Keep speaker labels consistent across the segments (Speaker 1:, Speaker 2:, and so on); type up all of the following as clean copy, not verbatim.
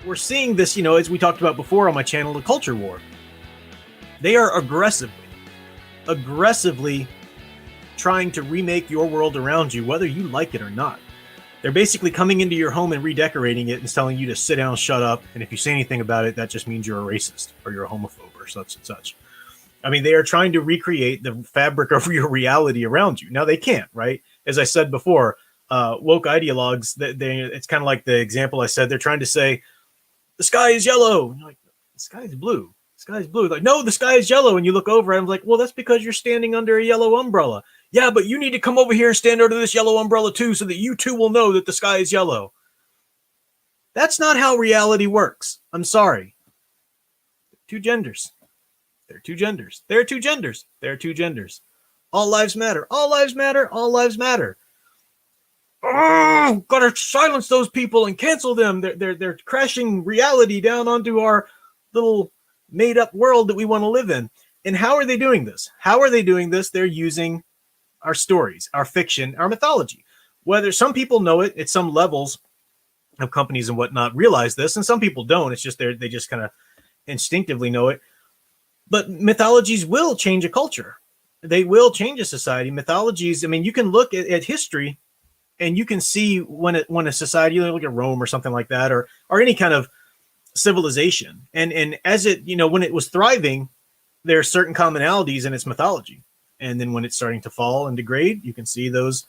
Speaker 1: we're seeing this, as we talked about before on my channel, the culture war. They are aggressively trying to remake your world around you, whether you like it or not. They're basically coming into your home and redecorating it and telling you to sit down, shut up, and if you say anything about it, that just means you're a racist or you're a homophobe or such and such. I mean, they are trying to recreate the fabric of your reality around you. Now, they can't, right? As I said before, woke ideologues, it's kind of like the example I said. They're trying to say, the sky is yellow. And you're like, the sky is blue. The sky is blue. Like, no, the sky is yellow. And you look over and I'm like, well, that's because you're standing under a yellow umbrella. Yeah, but you need to come over here and stand under this yellow umbrella too, so that you too will know that the sky is yellow. That's not how reality works. I'm sorry. Two genders. There are two genders. There are two genders. There are two genders. All lives matter. All lives matter. All lives matter. Oh, gotta silence those people and cancel them. They're crashing reality down onto our little made-up world that we want to live in. And how are they doing this? How are they doing this? They're using our stories, our fiction, our mythology. Whether some people know it at some levels of companies and whatnot realize this, and some people don't. It's just they just kind of instinctively know it. But mythologies will change a culture. They will change a society. Mythologies, I mean, you can look at history and you can see when a society, look at Rome or something like that, or any kind of civilization. And as it, when it was thriving, there are certain commonalities in its mythology. And then when it's starting to fall and degrade, you can see those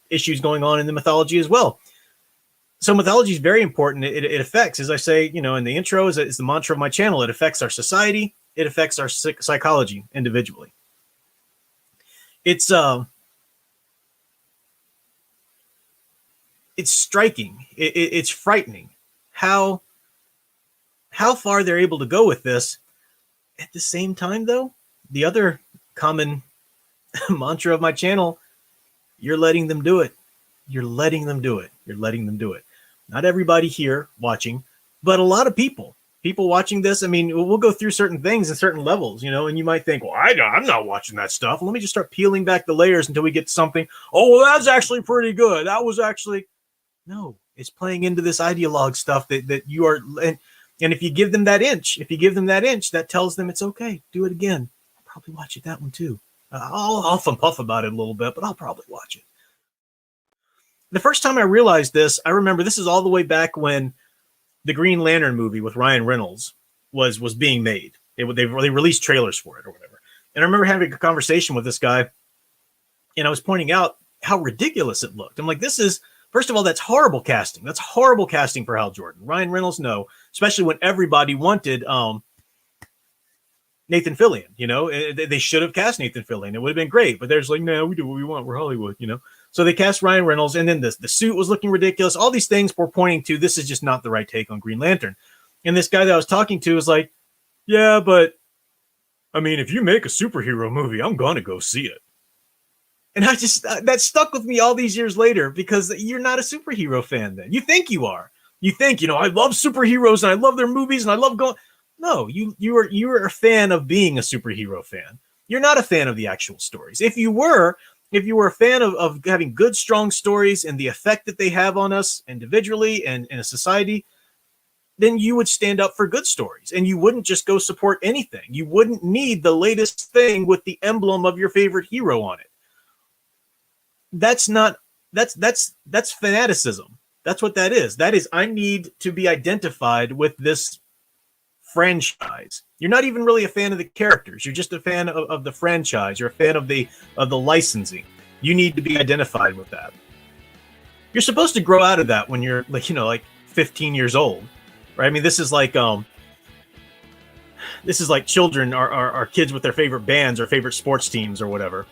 Speaker 1: issues going on in the mythology as well. So mythology is very important. It affects, as I say, in the intro, is the mantra of my channel. It affects our society. It affects our psychology individually. It's striking. It's frightening how far they're able to go with this. At the same time, though, the other common mantra of my channel, you're letting them do it. You're letting them do it. You're letting them do it. Not everybody here watching, but a lot of people watching this. I mean, we'll go through certain things and certain levels, and you might think, well, I'm not watching that stuff. Let me just start peeling back the layers until we get to something. Oh, well, that's actually pretty good. That was actually, no, it's playing into this ideologue stuff that you are. And if you give them that inch, that tells them it's okay. Do it again. I'll probably watch it, that one too. I'll huff and puff about it a little bit, but I'll probably watch it. The first time I realized this, I remember this is all the way back when the Green Lantern movie with Ryan Reynolds was being made. They released trailers for it or whatever. And I remember having a conversation with this guy, and I was pointing out how ridiculous it looked. I'm like, this is, first of all, that's horrible casting. That's horrible casting for Hal Jordan. Ryan Reynolds, no, especially when everybody wanted Nathan Fillion. They should have cast Nathan Fillion. It would have been great, but there's like, no, we do what we want. We're Hollywood, So they cast Ryan Reynolds, and then the suit was looking ridiculous. All these things were pointing to this is just not the right take on Green Lantern. And this guy that I was talking to was like, yeah, but I mean, if you make a superhero movie, I'm going to go see it. And I just, that stuck with me all these years later, because you're not a superhero fan then. You think you are. You think, I love superheroes and I love their movies and I love going. No, you are a fan of being a superhero fan. You're not a fan of the actual stories. If you were a fan of having good, strong stories and the effect that they have on us individually and in a society, then you would stand up for good stories and you wouldn't just go support anything. You wouldn't need the latest thing with the emblem of your favorite hero on it. That's fanaticism. That's what that is. That is, I need to be identified with this franchise. You're not even really a fan of the characters. You're just a fan of the franchise. You're a fan of the licensing. You need to be identified with that. You're supposed to grow out of that when you're like 15 years old, right? I mean, this is like children are kids with their favorite bands or favorite sports teams or whatever.